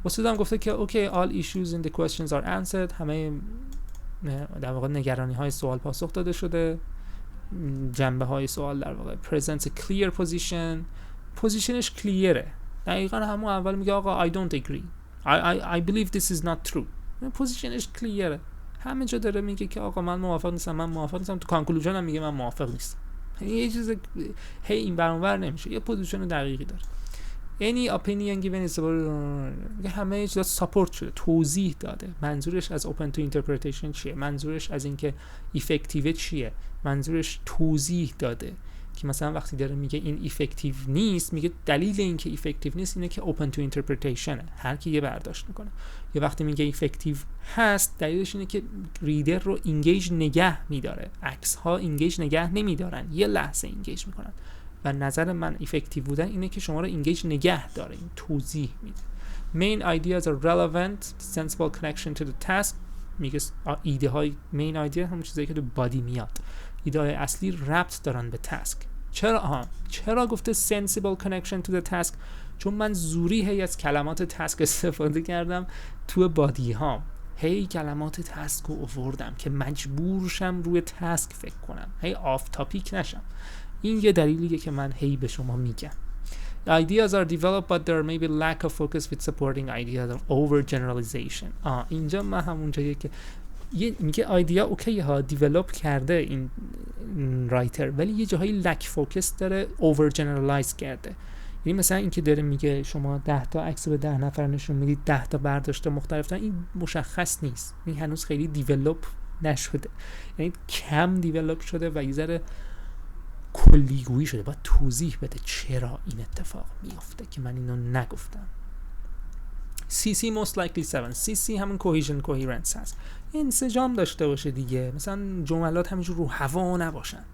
استادم گفته که اوکی all issues in the questions are answered. همه در واقع نگرانی های سوال پاسخ داده شده. جنبه های سوال در واقع presents a clear position. پوزیشنش کلیره. دقیقاً همون اول میگه آقا I don't agree. I believe this is not true. پوزیشنش کلیره. همه جا داره میگه که آقا من موافق نیستم. تو کانکلوژن هم میگه من موافق نیستم. یه چیز هی این برانور نمیشه. یه پوزیشن دقیقی داره. any opinion given is همه چیزا ساپورت شده، توضیح داده. منظورش از open to interpretation چیه، منظورش از اینکه effective چیه، منظورش توضیح داده که مثلا وقتی داره میگه این effective نیست، میگه دلیل اینکه effective نیست اینه که open to interpretation، هر کی یه برداشت میکنه. یا وقتی میگه effective هست دلیلش اینه که ریدر رو engage نگه میداره. عکس ها engage نگه نمیدارن، یه لحظه engage میکنن. و نظر من effective بودن اینه که شما رو engage نگه داره، این توضیح میده. main ideas are relevant, sensible connection to the task. میگه ایده های مین ایده همون چیزایی که تو بادی میاد، ایده های اصلی ربط دارن به تاسک. چرا گفته sensible connection to the task؟ چون من زوری هی از کلمات تاسک استفاده کردم تو بادی هام، هی کلمات تاسک رو آوردم که مجبور شم روی تاسک فکر کنم، هی آف تاپیک نشم. این یه دلیلیه که من هی به شما میگم. Ideas are developed but there may be lack of focus with supporting ideas of overgeneralization. اینجا من همونجاییه که میگه ایده اوکی ها دیولپ کرده این رایتر، ولی یه جاهایی لک فوکس داره، اوور جنرالایز کرده. یعنی مثلا این که داره میگه شما 10 تا عکس به 10 نفر نشون میدید، 10 تا برداشت مختلف دارن، این مشخص نیست، این هنوز خیلی دیولپ نشده، یعنی کم دیولپ شده و یه ذره کلیگویی شده. باید توضیح بده چرا این اتفاق میفته که من اینو نگفتم. CC most likely 7. CC همون cohesion coherence هست، انسجام داشته باشه دیگه، مثلا جملات همینجور رو هوا نباشن،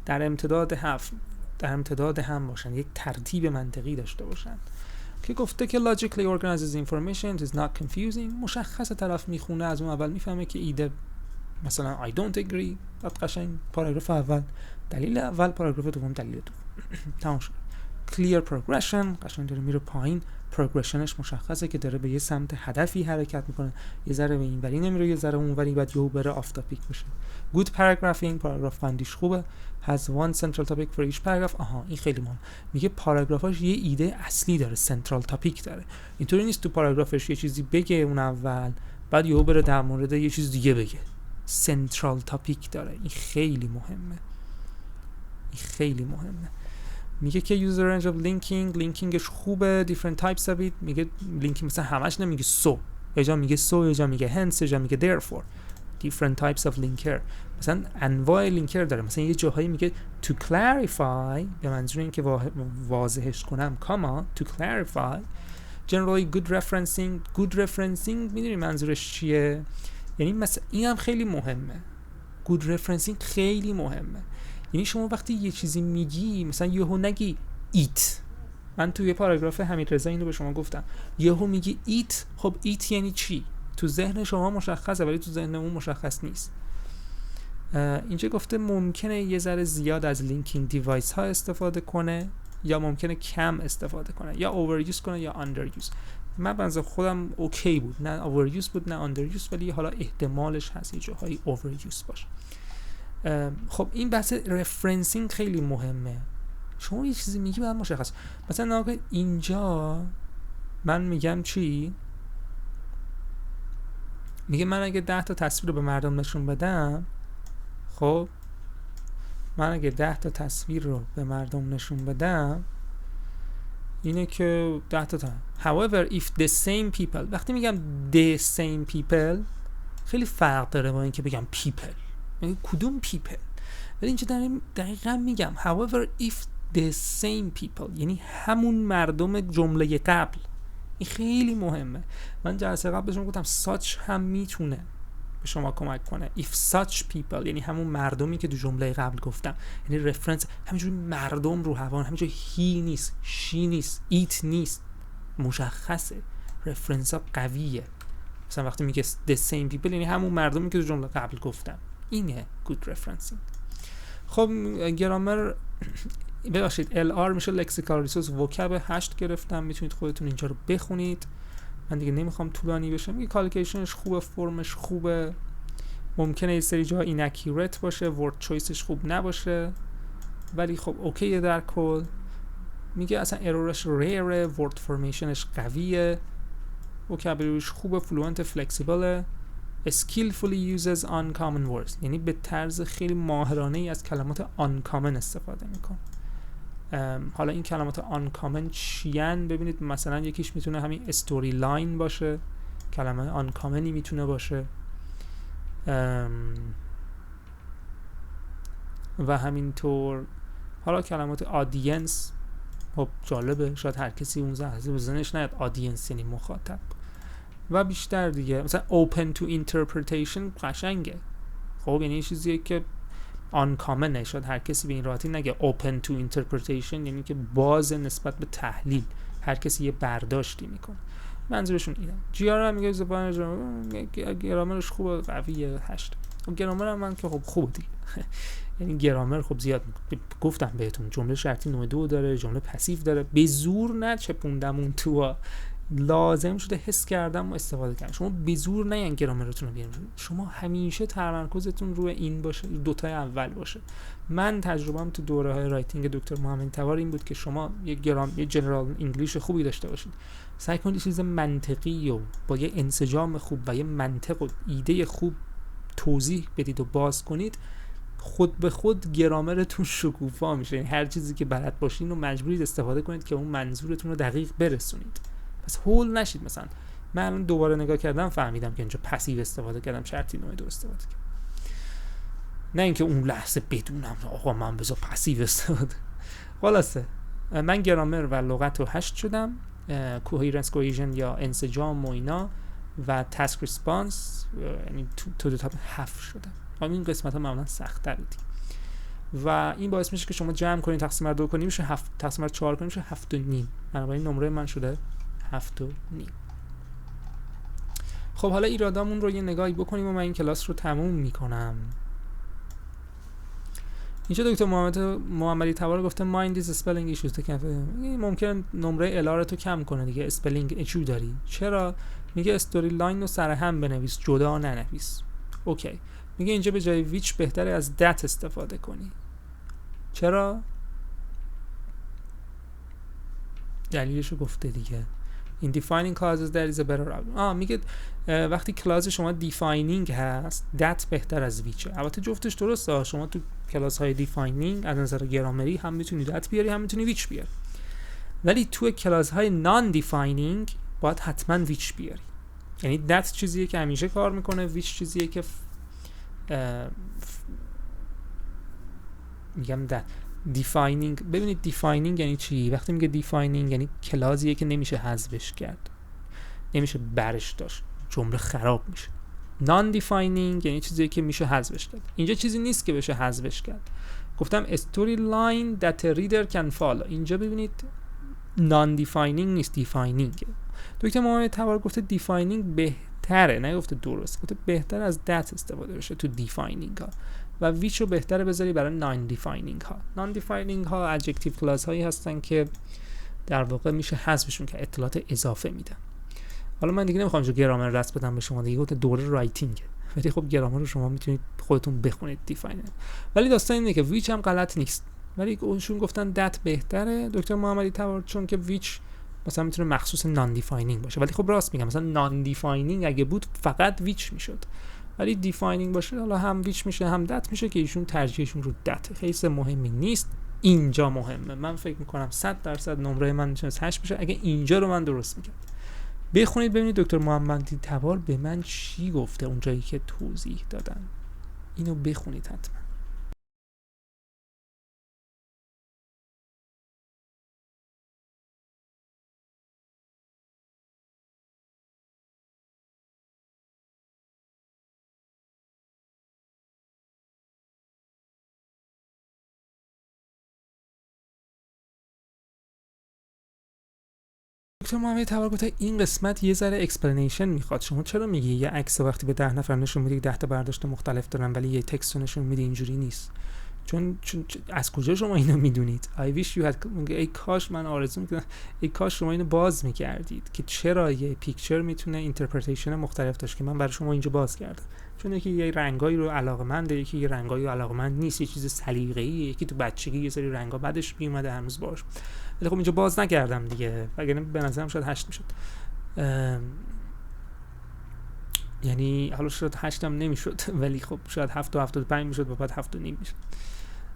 در امتداد هم باشن، یک ترتیب منطقی داشته باشن. که گفته که logically organizes information is not confusing. مشخص طرف میخونه از اون اول میفهمه که ایده مثلا I don't agree، بعد قشنگ پاراگراف اول دلیل اول، پاراگراف دوم دلیل دوم، تمام شد. clear progression، قشنگ داره میره پایین، پروگرشنش مشخصه که داره به یه سمت هدفی حرکت میکنه، یه ذره به این وری نمیره یه ذره اون وری، بعد یهو بره آف تاپیک بشه. good paragraphing، پاراگراف بندیش خوبه، has one central topic for each paragraph. این خیلی مهمه، میگه پاراگرافاش یه ایده اصلی داره، سنترال تاپیک داره، اینطوری نیست تو پاراگرافش یه چیزی بگه اون اول بعد یهو بره در مورد یه چیز دیگه بگه، سنترال تاپیک داره. این خیلی مهمه. میگه که user range of linkingش خوبه، different types of it. میگه لینکینگ مثلا همش نمیگه so، یه جا میگه so، یه جا میگه hence، یه جا میگه therefore. different types of linker، مثلا انواع لینکر داره، مثلا یه جاهایی میگه to clarify، به منظور اینکه واضحش کنم، to clarify. generally good referencing میدونی منظورش چیه؟ یعنی مثلا این هم خیلی مهمه، good referencing خیلی مهمه. یعنی شما وقتی یه چیزی میگی مثلا یهو نگی eat، من توی پاراگراف حمیدرضا اینو به شما گفتم، یهو میگی eat، خب eat یعنی چی؟ تو ذهن شما مشخصه ولی تو ذهن اون مشخص نیست. اینجا گفته ممکنه یه ذره زیاد از لینکینگ دیوایس ها استفاده کنه، یا ممکنه کم استفاده کنه، یا اووریوز کنه یا آندریوز. من بنظر خودم اوکی بود، نه اووریوز بود نه آندریوز، ولی حالا احتمالش هست یه جاهای اووریوز باشه. خب این بحث رفرنسینگ خیلی مهمه، شما یه چیزی میگی باید مشخص. مثلا اینجا من میگم چی؟ میگه من اگه 10 تا تصویر رو به مردم نشون بدم، خب من اگه 10 تا تصویر رو به مردم نشون بدم اینه که 10 تا however if the same people، وقتی میگم the same people خیلی فرق داره با اینکه بگم people، یعنی کدوم people، ولی اینجا دقیقا میگم however if the same people، یعنی همون مردم جمله قبل. این خیلی مهمه. من جلسه قبل بهشون گفتم such هم میتونه به شما کمک کنه. if such people یعنی همون مردمی که تو جمله قبل گفتم، یعنی رفرنس همینجوری مردم رو هوان، همینجوری he نیست، she نیست، it نیست، مشخصه، رفرنس ها قویه. مثلا وقتی میگه the same people یعنی همون مردمی که تو جمله قبل گفتم، اینه good referencing. خب گرامر ببخشید LR میشه lexical resource vocab 8 گرفتم، میتونید خودتون اینجا رو بخونید، من دیگه نمیخوام طولانی بشه. میگه کالیکیشنش خوبه، فرمش خوبه، ممکنه یه سری جا inaccurate باشه، ورد چویسش خوب نباشه، ولی خب اوکیه در کل. میگه اصلا ارورش ریره، ورد فرمیشنش قویه، vocabularyش خوبه، فلوئنت، فلکسیبله، skillfully uses uncommon words، یعنی به طرز خیلی ماهرانه ای از کلمات uncommon استفاده میکنه. حالا این کلمات uncommon چیان؟ ببینید مثلا یکیش میتونه همین story line باشه، کلمه uncommon میتونه باشه، و همینطور حالا کلمات audience، خب جالبه، شاید هر کسی اون لحظه به ذهنش نیاد audience یعنی مخاطب، و بیشتر دیگه مثلا open to interpretation قشنگه، خب یعنی یه چیزیه که uncommon، شاید هر کسی به این راحتی نگه open to interpretation، یعنی که باز نسبت به تحلیل، هر کسی یه برداشتی میکنه. منظورشون اینه. جی آر هم میگه زبان گرامرش خوبه، قویه، 8. خب گرامر هم من که خب خوبه دیگه. یعنی گرامر خب زیاد گفتم بهتون جمله شرطی نوع 2 داره، جمله پسیو داره، به زور نچپوندم اون تو، لازم شده حس کردم و استفاده کردم. شما به زور نه گرامرتون رو بیارید، شما همیشه تمرکزتون روی این باشه، دوتای اول باشه. من تجربه‌ام تو دوره‌های رایتینگ دکتر محمد تبار این بود که شما یه جنرال انگلیش خوبی داشته باشید، سعی کنید چیز منطقی و با یه انسجام خوب و یه منطق و ایده خوب توضیح بدید و باز کنید، خود به خود گرامرتون شکوفا میشه. یعنی هر چیزی که بلد باشین رو مجبورید استفاده کنید که اون منظورتون رو دقیق برسونید. پس هول نشید. مثلا من الان دوباره نگاه کردم فهمیدم که اینجا پسیو استفاده کردم، شرطی نوع 2 استفاده کردم، نه اینکه اون لحظه بدونم آقا من بذار پسیو استفاده. خلاصه من گرامر و لغت رو 8 شدم، کوهیرنس کوهیژن یا انسجام و اینا و تاسک ریسپانس یعنی تو دو تا 7 شدم. این قسمت ها معمولا سخت‌تر بود و این باعث میشه که شما جمع کنید، تقسیم بر 2 کنید میشه 7، تقسیم بر 4 کنید میشه 7.5. بنابراین نمره من شده 7.5. خب حالا ایرادامون رو یه نگاهی بکنیم و من این کلاس رو تموم میکنم. اینجا دکتر محمدی تبار گفته mind is spelling issues. ممکن نمره الار تو کم کنه دیگه، اسپلینگ ایشو داری. چرا؟ میگه استوری لاین رو سر هم بنویس، جدا ننویس. اوکی. میگه اینجا به جای which بهتره از that استفاده کنی. چرا؟ دلیلشو گفته دیگه. In defining clauses there is a better outcome. میگه وقتی کلاس شما defining هست that بهتر از which. البته جفتش درسته. شما تو کلاس های defining از نظر گرامری هم میتونی that بیاری هم میتونی which بیاری، ولی تو کلاس های non defining باید حتما which بیاری. یعنی that چیزیه که همیشه کار میکنه، which چیزیه که میگم that defining. ببینید defining یعنی چی؟ وقتی میگه defining یعنی کلازیه که نمیشه حذفش کرد، نمیشه برش داشت، جمله خراب میشه. non defining یعنی چیزیه که میشه حذفش کرد. اینجا چیزی نیست که بشه حذفش کرد. گفتم story line that a reader can follow. اینجا ببینید non defining نیست، defining. دکتر محمد تبار گفته defining بهتره، نه گفته درست، گفته بهتر از that استفاده بشه تو defining ها و which رو بهتره بذاری برای non defining ها. non defining ها adjective clause هایی هستن که در واقع میشه حذفشون که اطلاعات اضافه میدن. حالا من دیگه نمیخوام جو گرامر رسم بدم به شما دیگه، گفته دوره رایتینگ، ولی خب گرامر رو شما میتونید خودتون بخونید defining. ولی داستان اینه که which هم غلط نیست، ولی اونشون گفتن that بهتره دکتر محمدی تبار، چون که which مثلا میتونه مخصوص نان دیفاینینگ باشه. ولی خب راست میگم، مثلا نان دیفاینینگ اگه بود فقط ویچ میشد، ولی دیفاینینگ باشه حالا هم ویچ میشه هم دت میشه که ایشون ترجیحشون رو دت. خیلی مهمی نیست، اینجا مهمه. من فکر میکنم 100% نمره من میتونه 8 بشه اگه اینجا رو من درست میگم. بخونید ببینید دکتر محمدی تبار به من چی گفته اونجایی که توضیح دادن، اینو بخونید حتما. دکتر محمدی تبار گفته این قسمت یه ذره اکسپلینیشن میخواد. شما چرا میگی یه عکس وقتی به 10 نفر نشون میدی 10 تا برداشت مختلف دارن ولی یه تکست نشون میدی اینجوری نیست؟ چون از کجا شما اینو میدونید؟ I wish you had. ای کاش من آرزو میکنم ای کاش شما اینو باز میکردید که چرا یه پیکچر میتونه اینترپریتیشن مختلف داشت که من برای شما اینجا باز کردم. چون یکی یه رنگایی رو علاقه‌منده، یکی یه رنگایی رو علاقه‌مند نیست، یه چیز سلیقه‌ایه، یکی تو بچگی یه سری رنگا بعدش میومده هنوز باش. ولی خب اینجا باز نکردم دیگه، وگرنه به نظرم شاید 8 میشد. یعنی حالا شاید 8 هم نمیشد، ولی خب شاید 7 و 75 میشد و بعد 7 و نیم میشد.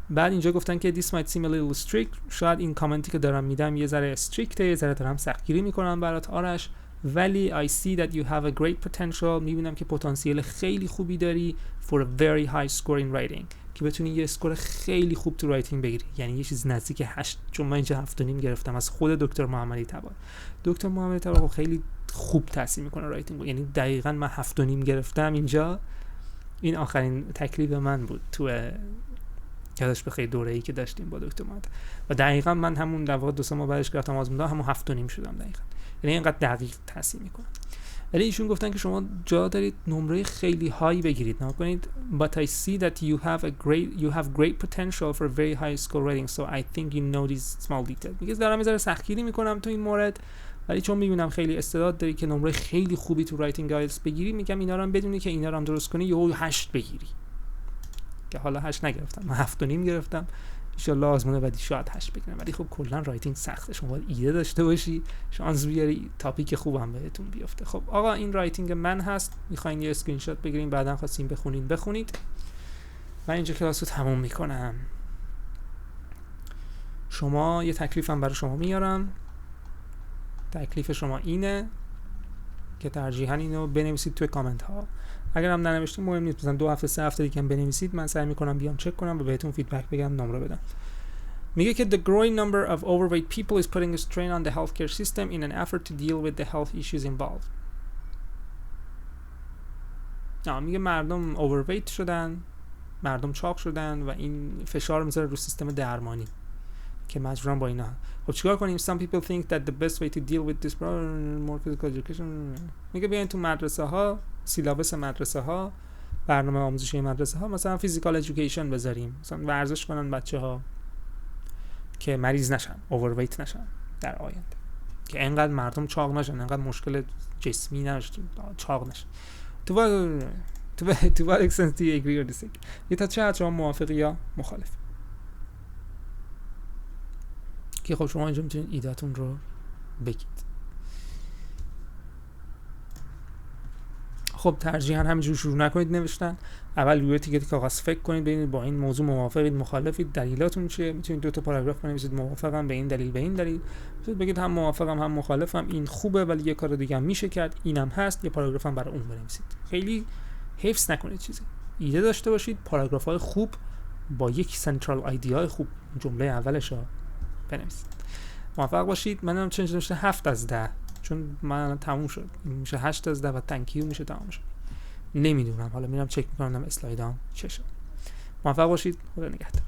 بعد اینجا گفتن که this might seem a little strict. شاید این کامنتی که دارم میدم یه ذره استریکته، یه ذره دارم سختگیری میکنم برات آرش، ولی I see that you have a great potential. میبینم که پتانسیل خیلی خوبی داری for a very high score in writing، که بتونی یه اسکور خیلی خوب تو رایتینگ بگیری، یعنی یه چیز نزدیک 8. چون من اینجا 7.5 گرفتم از خود دکتر محمدی تبار. دکتر محمدی تبار خیلی خوب تاثیر میکنه رایتینگ، یعنی دقیقاً من 7.5 گرفتم اینجا. این آخرین تکلیف من بود تو یادش بخیر دوره‌ای که داشتیم با دکتر مهندس و دقیقاً من همون دفعه 2-3 ماه بعدش که رفتم آزمون دادم همون 7.5 شدم دقیقاً. یعنی اینقدر دقیق تاثیر میکنه. ولی ایشون گفتن که شما جا دارید نمره خیلی های بگیرید. نگاه کنید but I see that you have great potential for very high score rating so I think you know these small details. میگه دارم یه ذره سختگیری میکنم تو این مورد ولی چون میبینم خیلی استعداد داری که نمره خیلی خوبی تو رایتینگ آیلتس بگیری میگم اینا رو هم بدونی که اینا رو هم درست کنی یهو 8 بگیری. که حالا 8 نگرفتم، من 7.5 گرفتم. ان شاء الله آزمون بعدی شاید 8 بگیرم. ولی خب کلا رایتینگ سخته، شما باید ایده داشته باشی، شانس بیاری، تاپیک خوبم بهتون بیفته. خب آقا این رایتینگ من هست، میخواین یه اسکرین شات بگیرین بعداً خواستین بخونید. من اینجا کلاس رو تموم میکنم. شما یه تکلیفم برای شما میارم. تکلیف شما اینه که ترجیحاً اینو بنویسید توی کامنت ها. اگر هم ننوشتین مهم نیست، مثلا 2 هفته 3 هفته دیگه بنویسید، من سعی میکنم بیام چک کنم و بهتون فیدبک بگم، نمره بدم. میگه که the growing number of overweight people is putting a strain on the healthcare system in an effort to deal with the health issues involved. میگه مردم overweight شدن، مردم چاق شدن و این فشار میذاره رو سیستم درمانی که مجبورن با اینا. خب چیکار کنیم؟ Some people think that the best way to deal with this problem more physical education. میگه بیاین تو مدرسه ها، سیلابس مدرسه ها، برنامه آموزشی مدرسه ها مثلا فیزیکال ادویکیشن بذاریم، مثلا ورزش کنن بچه‌ها که مریض نشن، اوورویت نشن در آینده، که انقدر مردم چاق نشن، انقدر مشکل جسمی نشه، چاق نشن. To what extent do you agree or disagree؟ یه تا چه حد شما موافقی یا مخالف؟ که خب شما اینجا میتونید ایده‌تون رو بگید. خب ترجیحاً همینجور شروع نکنید نوشتن. اول روی تیکت کاغذ فکر کنید، ببینید با این موضوع موافقید مخالفید، دلیلاتون چیه. میتونید 2 تا پاراگراف بنویسید موافقم به این دلیل به این دلیل، میتونید بگید هم موافقم هم مخالفم، این خوبه ولی یه کار دیگه هم میشه کرد، اینم هست، یه پاراگراف هم برای اون بنویسید. خیلی حفظ نکنید چیزی، ایده داشته باشید، پاراگراف‌های خوب با یک سنترال ایده خوب جمله اولش رو بنویسید. موفق باشید. منم چنج نوشته 7 از 10 چون من تموم شد، میشه 8 از 10 و تانکیو میشه تموم شد. نمیدونم، حالا میرم چک میکنم اسلایدام چه شد. موفق باشید. خدا نگهدار.